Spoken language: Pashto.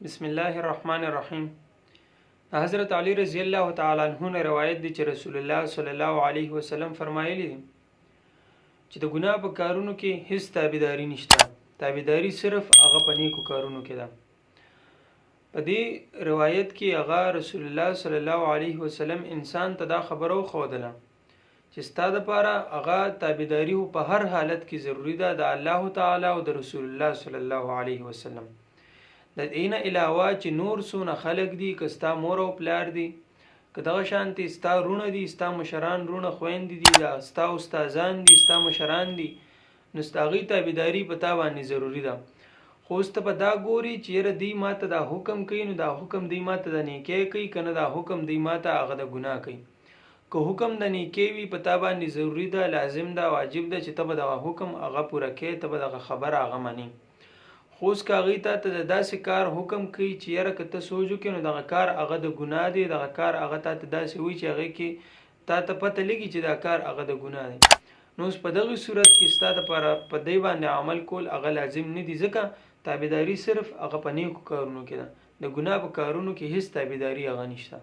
بسم الله الرحمن الرحیم. حضرت علی رضی الله تعالی عنہ نه روایت دی چې رسول الله صلی الله علیه وسلم فرمایلی دي چې د ګناه په کارونو کې هیڅ تابعداري نشته، تابعداري صرف هغه په نیکو کارونو کې ده. په دې روایت کې هغه رسول الله صلی الله علیه وسلم انسان ته دا خبرو خودله چې ستاسو لپاره هغه تابعداري په هر حالت کې ضروری ده د الله تعالی او د رسول الله صلی الله علیه وسلم. د دینه علاوه چې نور څونه خلق دي، که ستا مور او پلار دي، که دغه شانتي ستا رونه دي، ستا مشران رونه خويندې دي، دا ستا استادان دي، ستا مشران دي، نو ستا غي تابعداري په تا باندې ضروری ده. خو ست په دا ګوري چې یره دی ماته دا حکم کوي، نو دا حکم دی ماته د نیکی کوي، کنه دا حکم دی ماته هغه د ګناه کوي. که حکم د نیکی وي په تا باندې ضروری ده، لازم ده، واجب ده چې ته به دغه حکم هغه پوره کوي، ته به دغه خبره هغه مني. خو اوس که هغې ته د داسې کار حکم کوي چې یاره که ته سوچ وکړې نو دغه کار هغه د ګناه دی، دغه کار هغه تا ته داسې وي چې هغې کې تا ته پته لګي چې دا کار هغه د ګناه دی، نو اوس په دغه صورت کې ستا دپاره په دی باندې عمل کول هغه لازم نه دي، ځکه تابعداري صرف هغه په نیکو کارونو کې ده، د ګناه په کارونو کې هیڅ تابعداري هغه نشته.